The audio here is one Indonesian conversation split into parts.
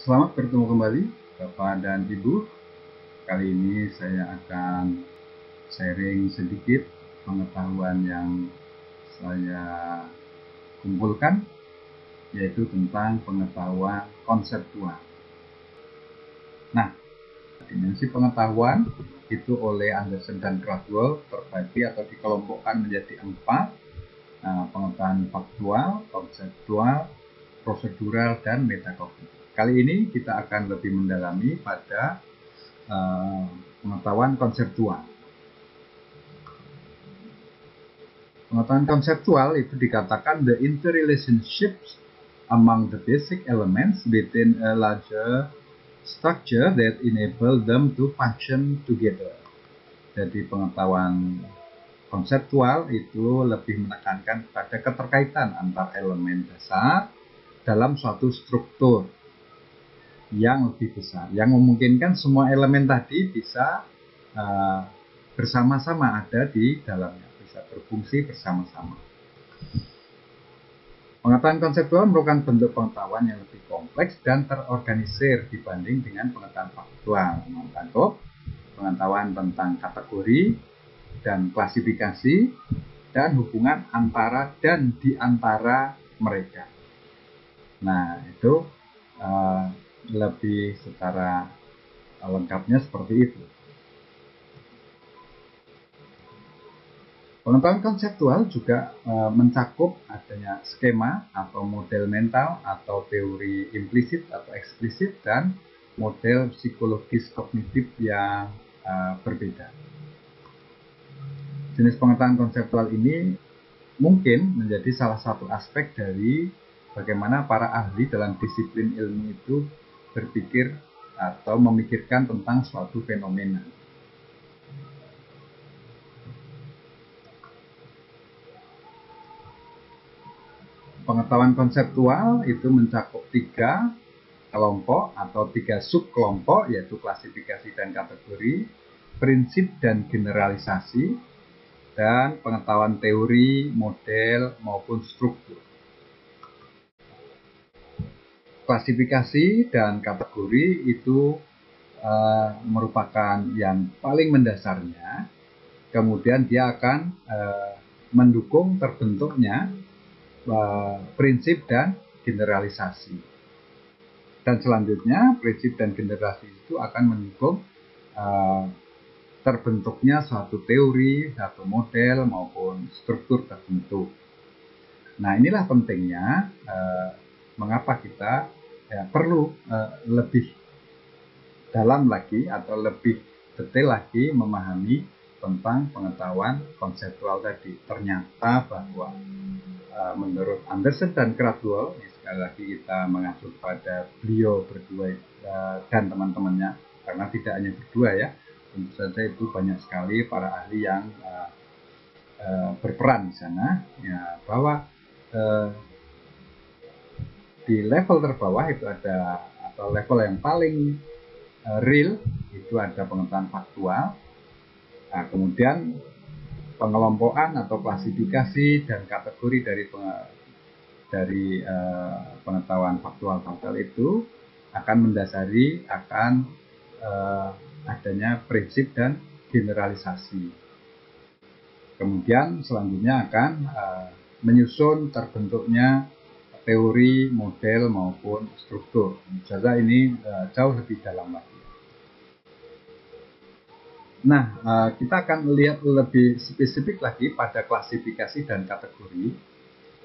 Selamat bertemu kembali Bapak dan Ibu. Kali ini saya akan sharing sedikit pengetahuan yang saya kumpulkan, yaitu tentang pengetahuan konseptual. Nah, dimensi pengetahuan itu oleh Anderson dan Cradwell terbagi atau dikelompokkan menjadi 4. Pengetahuan faktual, konseptual, prosedural, dan metakognitif. Kali ini kita akan lebih mendalami pada pengetahuan konseptual. Pengetahuan konseptual itu dikatakan the interrelationships among the basic elements within a larger structure that enable them to function together. Jadi pengetahuan konseptual itu lebih menekankan pada keterkaitan antar elemen dasar dalam suatu struktur yang lebih besar, yang memungkinkan semua elemen tadi bisa bersama-sama ada di dalamnya, bisa berfungsi bersama-sama. Pengetahuan konseptual merupakan bentuk pengetahuan yang lebih kompleks dan terorganisir dibanding dengan pengetahuan faktual, mencakup pengetahuan tentang kategori dan klasifikasi dan hubungan antara dan di antara mereka. Nah, itu lebih secara lengkapnya seperti itu. Pengetahuan konseptual juga mencakup adanya skema atau model mental atau teori implisit atau eksplisit dan model psikologis kognitif yang berbeda. Jenis pengetahuan konseptual ini mungkin menjadi salah satu aspek dari bagaimana para ahli dalam disiplin ilmu itu berpikir atau memikirkan tentang suatu fenomena. Pengetahuan konseptual itu mencakup 3 kelompok atau 3 subkelompok, yaitu klasifikasi dan kategori, prinsip dan generalisasi, dan pengetahuan teori, model, maupun struktur. Klasifikasi dan kategori itu merupakan yang paling mendasarnya, kemudian dia akan mendukung terbentuknya prinsip dan generalisasi. Dan selanjutnya prinsip dan generalisasi itu akan mendukung terbentuknya suatu teori, satu model maupun struktur tertentu. Nah, inilah pentingnya mengapa kita perlu lebih dalam lagi atau lebih detail lagi memahami tentang pengetahuan konseptual tadi. Ternyata bahwa menurut Anderson dan Cradwell, sekali lagi kita mengacu pada beliau berdua dan teman-temannya, karena tidak hanya berdua ya, tentu saja itu banyak sekali para ahli yang berperan di sana, ya, bahwa di level terbawah itu ada, atau level yang paling real itu ada pengetahuan faktual. Nah, kemudian pengelompokan atau klasifikasi dan kategori dari pengetahuan faktual itu akan mendasari akan adanya prinsip dan generalisasi. Kemudian selanjutnya akan menyusun terbentuknya teori, model maupun struktur. Jadi ini jauh lebih dalam lagi. Nah, kita akan melihat lebih spesifik lagi pada klasifikasi dan kategori.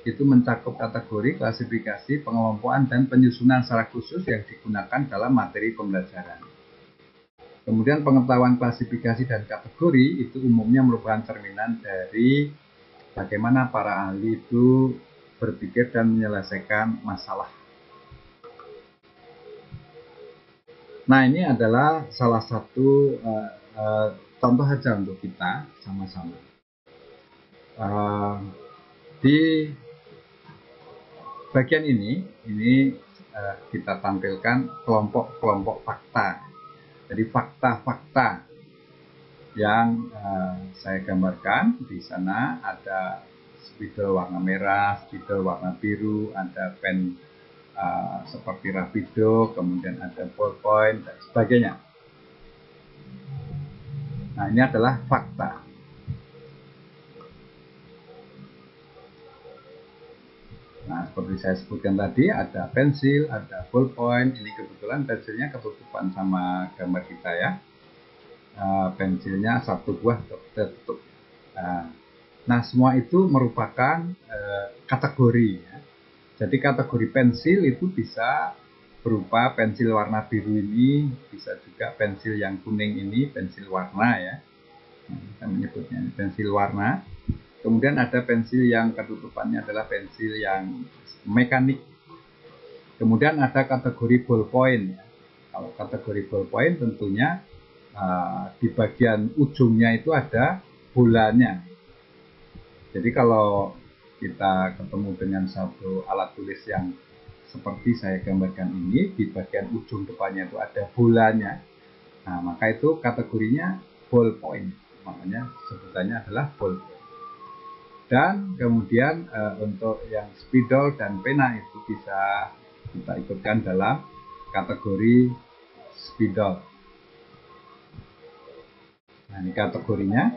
Itu mencakup kategori, klasifikasi, pengelompokan, dan penyusunan secara khusus yang digunakan dalam materi pembelajaran. Kemudian pengetahuan klasifikasi dan kategori itu umumnya merupakan cerminan dari bagaimana para ahli itu berpikir dan menyelesaikan masalah. Nah, ini adalah salah satu contoh saja untuk kita sama-sama. Di bagian ini kita tampilkan kelompok-kelompok fakta. Jadi fakta-fakta yang saya gambarkan di sana ada spidol warna merah, spidol warna biru, ada pen seperti Rapido, kemudian ada ballpoint dan sebagainya. Nah, ini adalah fakta. Nah, seperti saya sebutkan tadi, ada pensil, ada ballpoint. Ini kebetulan pensilnya ketutupan sama gambar kita ya. Pensilnya satu buah tertutup. Nah, semua itu merupakan kategori ya. Jadi kategori pensil itu bisa berupa pensil warna biru ini, bisa juga pensil yang kuning ini, pensil warna ya. Nah, kita menyebutnya pensil warna. Kemudian ada pensil yang ketutupannya adalah pensil yang mekanik. Kemudian ada kategori ballpoint. Kalau kategori ballpoint tentunya di bagian ujungnya itu ada bolanya. Jadi kalau kita ketemu dengan satu alat tulis yang seperti saya gambarkan ini, di bagian ujung depannya itu ada bolanya. Nah, maka itu kategorinya ballpoint. Makanya sebutannya adalah ballpoint. Dan kemudian untuk yang spidol dan pena itu bisa kita ikutkan dalam kategori spidol. Nah, ini kategorinya.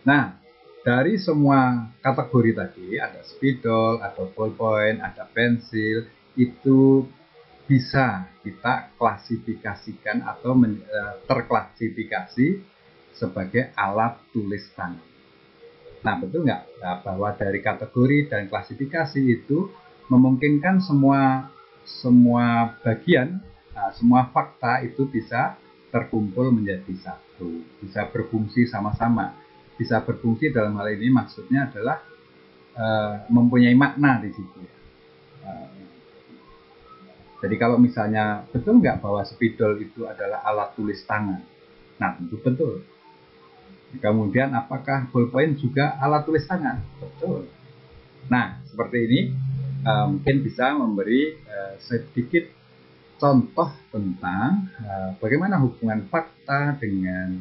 Nah, dari semua kategori tadi, ada spidol, ada ballpoint, ada pensil, itu bisa kita klasifikasikan atau terklasifikasi sebagai alat tulis tangan. Nah, betul nggak bahwa dari kategori dan klasifikasi itu memungkinkan semua bagian, semua fakta itu bisa terkumpul menjadi satu, bisa berfungsi sama-sama. Bisa berfungsi dalam hal ini maksudnya adalah mempunyai makna di situ. Jadi kalau misalnya betul nggak bahwa spidol itu adalah alat tulis tangan? Nah, tentu betul. Kemudian apakah ballpoint juga alat tulis tangan? Betul. Nah, seperti ini mungkin bisa memberi sedikit contoh tentang bagaimana hubungan fakta dengan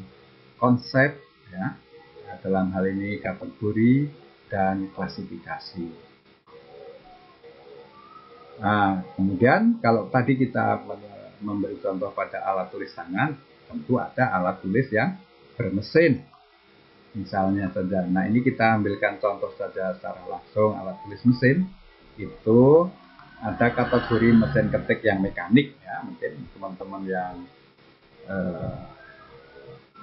konsep ya, dalam hal ini kategori dan klasifikasi. Nah, kemudian kalau tadi kita memberi contoh pada alat tulis tangan, tentu ada alat tulis yang bermesin. Misalnya saja, nah ini kita ambilkan contoh saja secara langsung alat tulis mesin. Itu ada kategori mesin ketik yang mekanik ya, mungkin teman-teman yang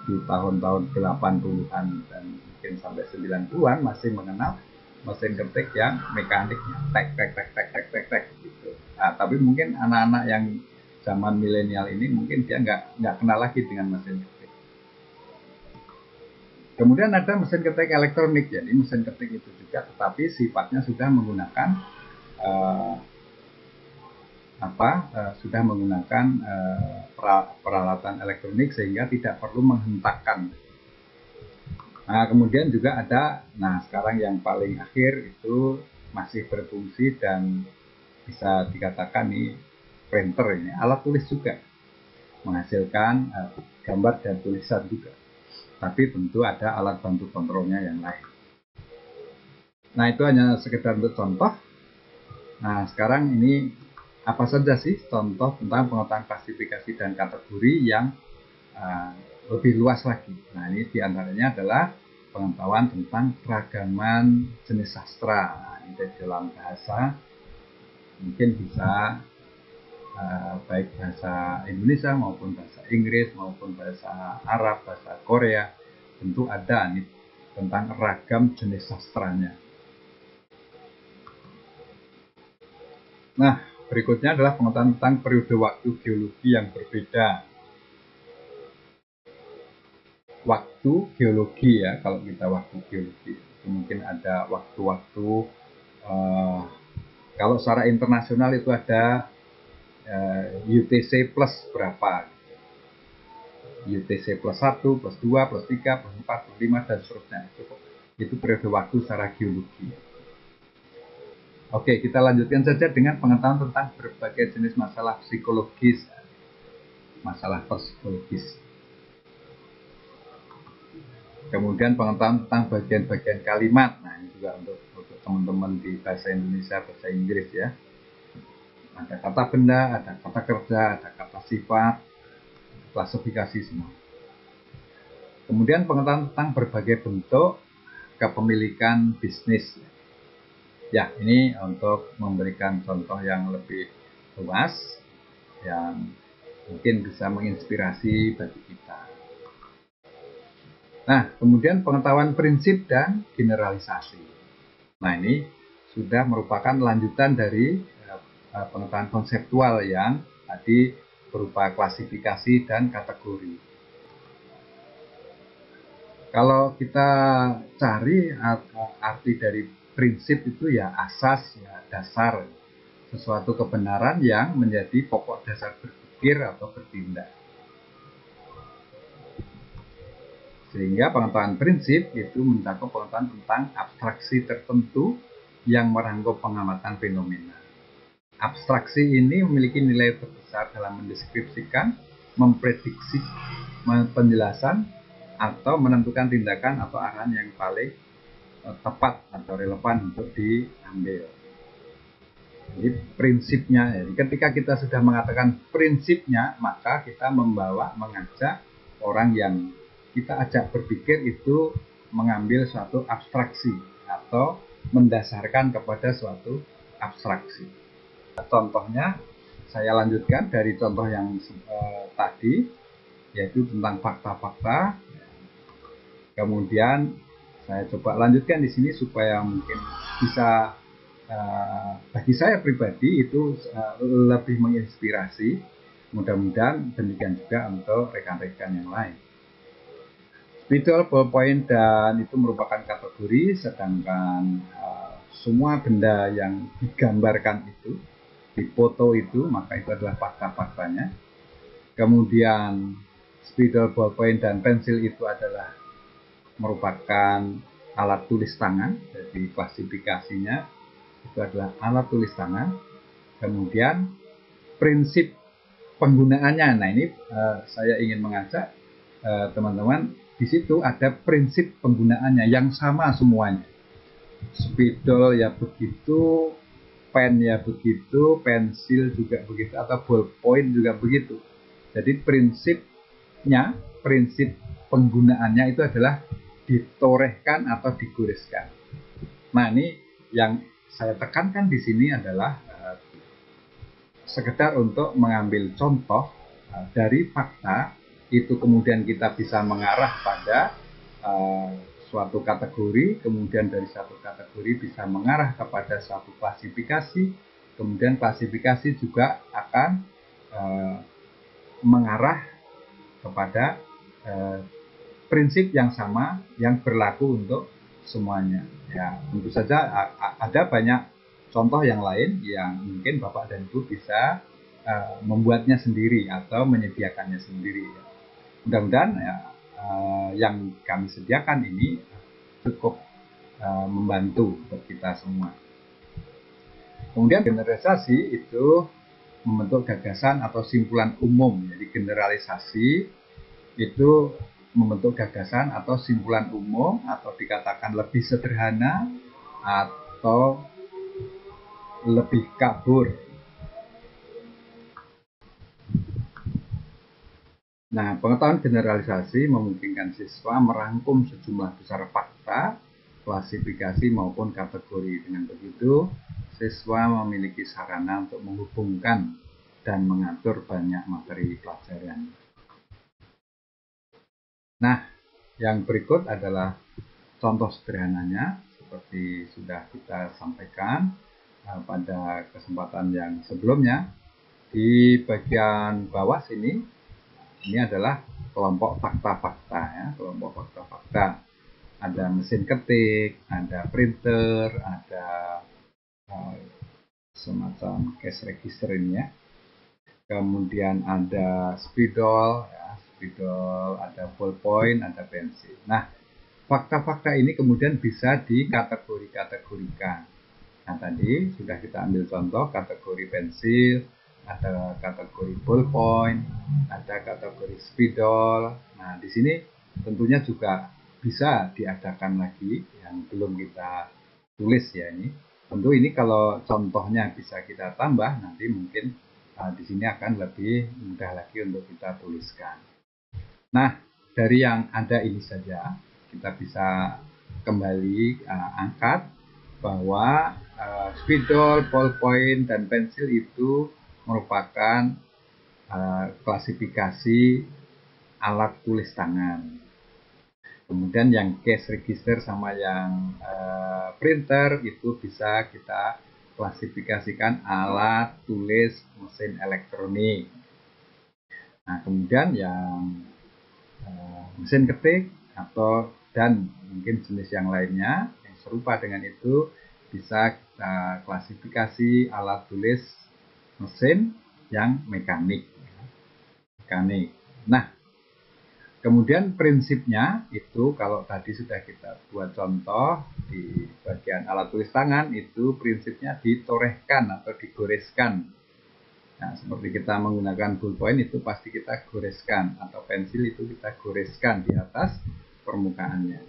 di tahun-tahun 80-an dan mungkin sampai 90-an masih mengenal mesin ketik yang mekaniknya tek gitu. Nah, tapi mungkin anak-anak yang zaman milenial ini mungkin dia nggak kenal lagi dengan mesin ketik. Kemudian ada mesin ketik elektronik, jadi mesin ketik itu juga, tetapi sifatnya sudah menggunakan sudah menggunakan peralatan elektronik sehingga tidak perlu menghentakkan. Nah, kemudian juga ada, nah sekarang yang paling akhir itu masih berfungsi dan bisa dikatakan ini printer, ini alat tulis juga, menghasilkan gambar dan tulisan juga. Tapi tentu ada alat bantu kontrolnya yang lain. Nah, itu hanya sekedar untuk contoh. Nah, sekarang ini apa saja sih contoh tentang pengetahuan klasifikasi dan kategori yang lebih luas lagi. Nah, ini diantaranya adalah pengetahuan tentang keragaman jenis sastra. Nah, ini dalam bahasa mungkin bisa baik bahasa Indonesia maupun bahasa Inggris maupun bahasa Arab, bahasa Korea, tentu ada nih tentang ragam jenis sastranya. Nah, berikutnya adalah pengetahuan tentang periode waktu geologi yang berbeda. Waktu geologi ya, kalau kita waktu geologi mungkin ada waktu-waktu kalau secara internasional itu ada UTC plus berapa, UTC plus 1, plus 2, plus 3, plus 4, plus 5, dan seterusnya. Itu periode waktu secara geologi. Oke, kita lanjutkan saja dengan pengetahuan tentang berbagai jenis masalah psikologis. Masalah psikologis. Kemudian pengetahuan tentang bagian-bagian kalimat. Nah, ini juga untuk teman-teman di bahasa Indonesia, bahasa Inggris ya. Ada kata benda, ada kata kerja, ada kata sifat, klasifikasi semua. Kemudian pengetahuan tentang berbagai bentuk kepemilikan bisnis. Ya, ini untuk memberikan contoh yang lebih luas, yang mungkin bisa menginspirasi bagi kita. Nah, kemudian pengetahuan prinsip dan generalisasi. Nah, ini sudah merupakan lanjutan dari pengetahuan konseptual yang tadi berupa klasifikasi dan kategori. Kalau kita cari arti dari prinsip itu ya asas, ya dasar, sesuatu kebenaran yang menjadi pokok dasar berpikir atau bertindak. Sehingga pengetahuan prinsip itu mencakup pengetahuan tentang abstraksi tertentu yang merangkup pengamatan fenomena. Abstraksi ini memiliki nilai terbesar dalam mendeskripsikan, memprediksi penjelasan, atau menentukan tindakan atau arahan yang paling tepat atau relevan untuk diambil. Jadi prinsipnya, jadi ketika kita sudah mengatakan prinsipnya, maka kita mengajak orang yang kita ajak berpikir itu mengambil suatu abstraksi atau mendasarkan kepada suatu abstraksi. Contohnya saya lanjutkan dari contoh yang tadi, yaitu tentang fakta-fakta. Kemudian saya coba lanjutkan di sini supaya mungkin bisa bagi saya pribadi itu lebih menginspirasi. Mudah-mudahan demikian juga untuk rekan-rekan yang lain. Spidol, ballpoint, dan itu merupakan kategori, sedangkan semua benda yang digambarkan itu, dipoto itu, maka itu adalah fakta-faktanya. Kemudian spidol, ballpoint, dan pensil itu adalah merupakan alat tulis tangan, jadi klasifikasinya itu adalah alat tulis tangan. Kemudian prinsip penggunaannya, nah ini saya ingin mengajak teman-teman, di situ ada prinsip penggunaannya yang sama semuanya. Spidol ya begitu, pen ya begitu, pensil juga begitu, atau ballpoint juga begitu. Jadi prinsipnya, prinsip penggunaannya itu adalah ditorehkan atau digoreskan. Nah, ini yang saya tekankan di sini adalah sekedar untuk mengambil contoh dari fakta itu, kemudian kita bisa mengarah pada suatu kategori, kemudian dari satu kategori bisa mengarah kepada suatu klasifikasi, kemudian klasifikasi juga akan mengarah kepada prinsip yang sama yang berlaku untuk semuanya. Ya, tentu saja ada banyak contoh yang lain yang mungkin Bapak dan Ibu bisa membuatnya sendiri atau menyediakannya sendiri. Mudah-mudahan yang kami sediakan ini cukup membantu untuk kita semua. Kemudian generalisasi itu membentuk gagasan atau simpulan umum. Jadi generalisasi itu membentuk gagasan atau simpulan umum, atau dikatakan lebih sederhana atau lebih kabur. Nah, pengetahuan generalisasi memungkinkan siswa merangkum sejumlah besar fakta, klasifikasi maupun kategori. Dengan begitu, siswa memiliki sarana untuk menghubungkan dan mengatur banyak materi pelajaran. Nah, yang berikut adalah contoh sederhananya, seperti sudah kita sampaikan pada kesempatan yang sebelumnya. Di bagian bawah sini, ini adalah kelompok fakta-fakta ya, kelompok fakta-fakta. Ada mesin ketik, ada printer, ada semacam cash register ini ya. Kemudian ada spidol, ya, spidol, ada ballpoint, ada pensil. Nah, fakta-fakta ini kemudian bisa dikategori-kategorikan. Nah, tadi sudah kita ambil contoh kategori pensil, ada kategori ballpoint, ada kategori spidol. Nah, di sini tentunya juga bisa diadakan lagi yang belum kita tulis ya ini. Tentu ini kalau contohnya bisa kita tambah, nanti mungkin di sini akan lebih mudah lagi untuk kita tuliskan. Nah, dari yang ada ini saja, kita bisa kembali angkat bahwa spidol, ballpoint, dan pensil itu merupakan klasifikasi alat tulis tangan. Kemudian yang cash register sama yang printer itu bisa kita klasifikasikan alat tulis mesin elektronik. Nah, kemudian yang mesin ketik atau dan mungkin jenis yang lainnya yang serupa dengan itu bisa kita klasifikasi alat tulis mesin yang mekanik. Nah, kemudian prinsipnya itu kalau tadi sudah kita buat contoh di bagian alat tulis tangan itu prinsipnya ditorehkan atau digoreskan. Nah, seperti kita menggunakan ballpoint itu pasti kita goreskan atau pensil itu kita goreskan di atas permukaannya.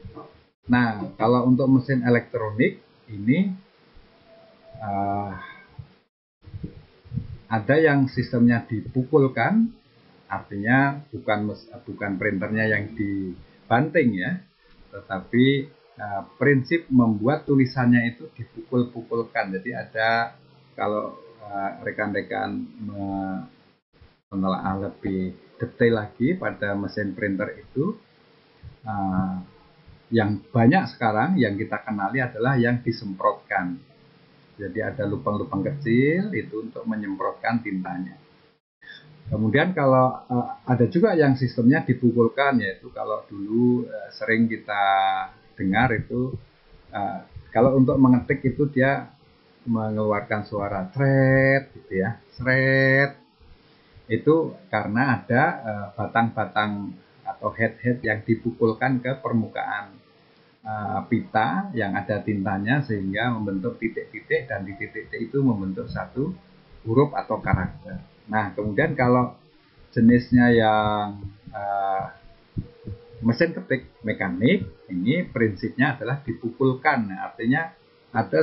Nah, kalau untuk mesin elektronik ini ada yang sistemnya dipukulkan, artinya bukan printernya yang dibanting ya, tetapi prinsip membuat tulisannya itu dipukul-pukulkan. Jadi ada kalau rekan-rekan menelaah lebih detail lagi pada mesin printer itu, yang banyak sekarang yang kita kenali adalah yang disemprotkan. Jadi ada lubang-lubang kecil itu untuk menyemprotkan tintanya. Kemudian kalau ada juga yang sistemnya dipukulkan, yaitu kalau dulu sering kita dengar itu kalau untuk mengetik itu dia mengeluarkan suara tret gitu ya, sret. Itu karena ada batang-batang atau head-head yang dipukulkan ke permukaan pita yang ada tintanya sehingga membentuk titik-titik dan di titik-titik itu membentuk satu huruf atau karakter. Nah, kemudian kalau jenisnya yang mesin ketik mekanik, ini prinsipnya adalah dipukulkan. Nah, artinya ada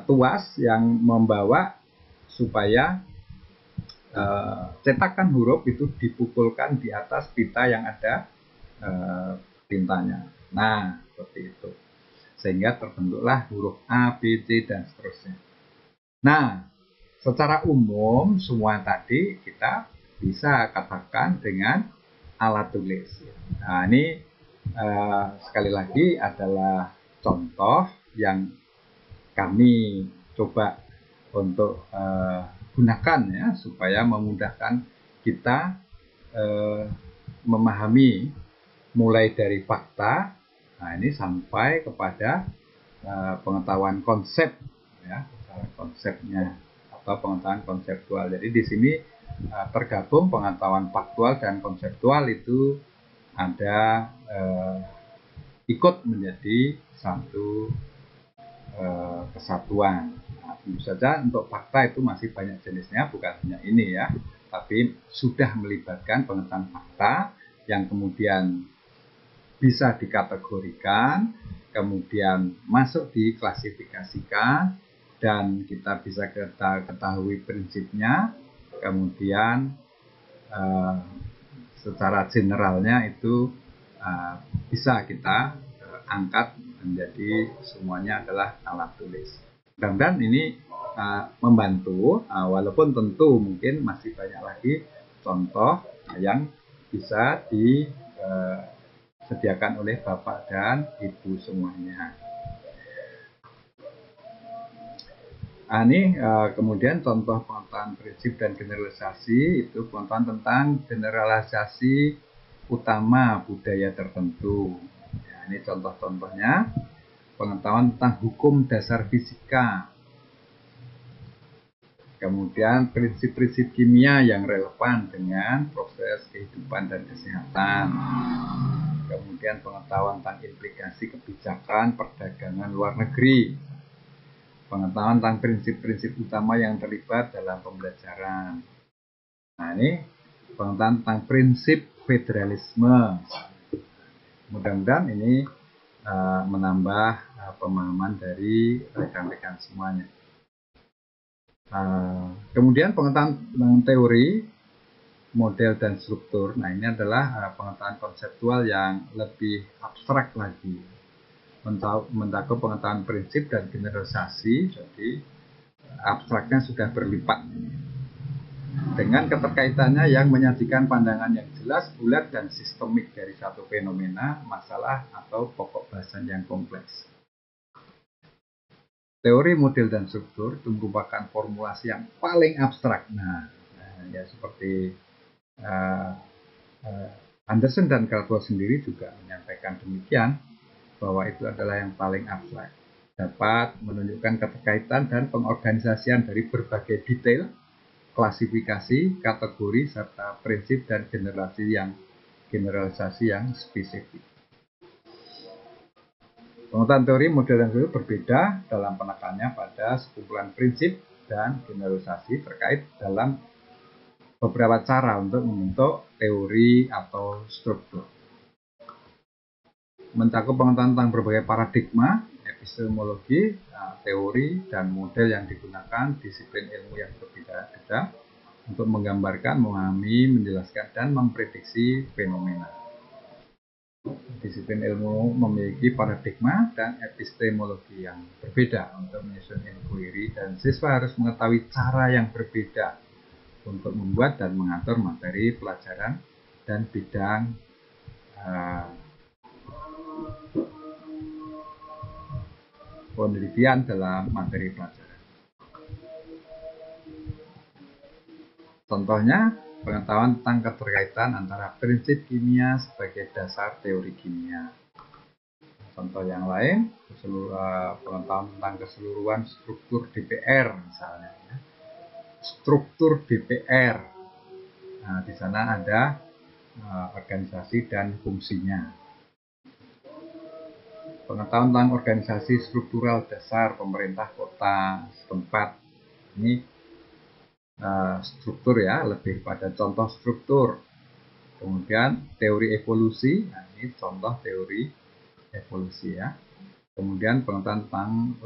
tuas yang membawa supaya cetakan huruf itu dipukulkan di atas pita yang ada tintanya. Nah, seperti itu. Sehingga terbentuklah huruf A, B, C, dan seterusnya. Nah, secara umum semua tadi kita bisa katakan dengan alat tulis. Nah, ini sekali lagi adalah contoh yang kami coba untuk gunakan ya supaya memudahkan kita memahami mulai dari fakta, nah ini sampai kepada pengetahuan konsep ya, konsepnya atau pengetahuan konseptual. Jadi di sini tergabung pengetahuan faktual dan konseptual itu ada ikut menjadi satu kesatuan. Nah, tentu saja untuk fakta itu masih banyak jenisnya, bukan hanya ini ya, tapi sudah melibatkan pengetahuan fakta yang kemudian bisa dikategorikan, kemudian masuk diklasifikasikan, dan kita bisa ketahui prinsipnya, kemudian secara generalnya itu bisa kita angkat menjadi semuanya adalah alat tulis. Mudah-mudahan ini membantu, walaupun tentu mungkin masih banyak lagi contoh yang bisa disediakan oleh Bapak dan Ibu semuanya. Ini kemudian contoh pengetahuan prinsip dan generalisasi, itu pengetahuan tentang generalisasi utama budaya tertentu. Ya, ini contoh-contohnya. Pengetahuan tentang hukum dasar fisika, kemudian prinsip-prinsip kimia yang relevan dengan proses kehidupan dan kesehatan, kemudian pengetahuan tentang implikasi kebijakan perdagangan luar negeri, pengetahuan tentang prinsip-prinsip utama yang terlibat dalam pembelajaran. Nah, ini pengetahuan tentang prinsip federalisme. Mudah-mudahan ini menambah pemahaman dari rekan-rekan semuanya. Kemudian pengetahuan tentang teori, model, dan struktur. Nah, ini adalah pengetahuan konseptual yang lebih abstrak lagi, mencakup pengetahuan prinsip dan generalisasi. Jadi abstraknya sudah berlipat dengan keterkaitannya yang menyajikan pandangan yang jelas, bulat, dan sistemik dari satu fenomena, masalah, atau pokok bahasan yang kompleks. Teori, model, dan struktur itu merupakan formulasi yang paling abstrak. Nah ya seperti Anderson dan Caldwell sendiri juga menyampaikan demikian, bahwa itu adalah yang paling abstrak. Dapat menunjukkan keterkaitan dan pengorganisasian dari berbagai detail, klasifikasi, kategori, serta prinsip dan generalisasi yang spesifik. Pengetahuan teori, model, dan struktur berbeda dalam penekannya pada sekumpulan prinsip dan generalisasi terkait dalam beberapa cara untuk membentuk teori atau struktur. Mencakup pengetahuan tentang berbagai paradigma, epistemologi, teori, dan model yang digunakan disiplin ilmu yang berbeda-beda untuk menggambarkan, memahami, menjelaskan, dan memprediksi fenomena. Disiplin ilmu memiliki paradigma dan epistemologi yang berbeda untuk menyusun inquiry, dan siswa harus mengetahui cara yang berbeda untuk membuat dan mengatur materi pelajaran dan bidang penelitian dalam materi pelajaran. Contohnya, pengetahuan tentang keterkaitan antara prinsip kimia sebagai dasar teori kimia. Contoh yang lain, pengetahuan tentang keseluruhan struktur DPR misalnya. Struktur DPR. Nah, di sana ada organisasi dan fungsinya. Pengetahuan tentang organisasi struktural dasar pemerintah kota setempat. Ini struktur ya, lebih pada contoh struktur. Kemudian teori evolusi, nah ini contoh teori evolusi ya. Kemudian pengetahuan tentang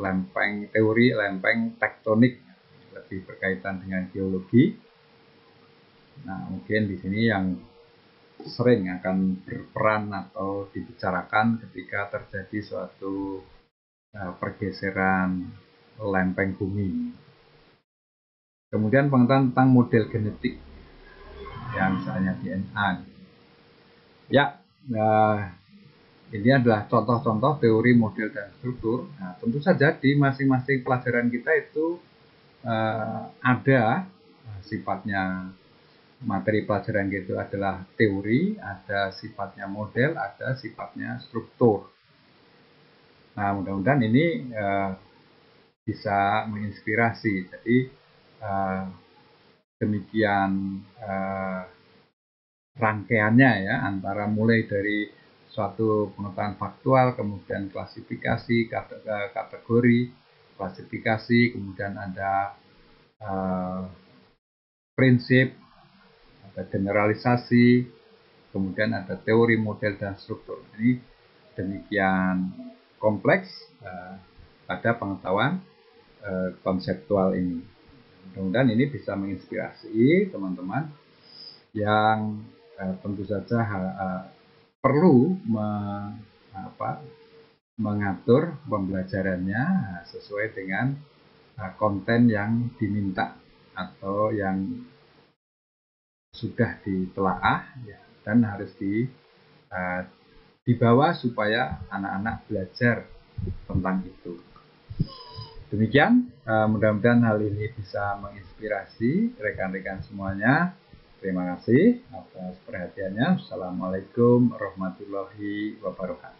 teori lempeng tektonik, lebih berkaitan dengan geologi. Nah, mungkin di sini yang sering akan berperan atau dibicarakan ketika terjadi suatu pergeseran lempeng bumi. Kemudian pengetahuan tentang model genetik, yang misalnya DNA. Ya, ini adalah contoh-contoh teori, model, dan struktur. Nah, tentu saja di masing-masing pelajaran kita itu ada sifatnya, materi pelajaran itu adalah teori, ada sifatnya model, ada sifatnya struktur. Nah, mudah-mudahan ini bisa menginspirasi. Jadi demikian rangkaiannya ya, antara mulai dari suatu pengetahuan faktual, kemudian klasifikasi, kategori, klasifikasi, kemudian ada prinsip, ada generalisasi, kemudian ada teori, model, dan struktur. Ini demikian kompleks pada pengetahuan konseptual ini. Mudah-mudahan ini bisa menginspirasi teman-teman yang tentu saja perlu mengatur pembelajarannya sesuai dengan konten yang diminta atau yang sudah ditelaah ya, dan harus dibawa supaya anak-anak belajar tentang itu. Demikian, mudah-mudahan hal ini bisa menginspirasi rekan-rekan semuanya. Terima kasih atas perhatiannya. Assalamualaikum warahmatullahi wabarakatuh.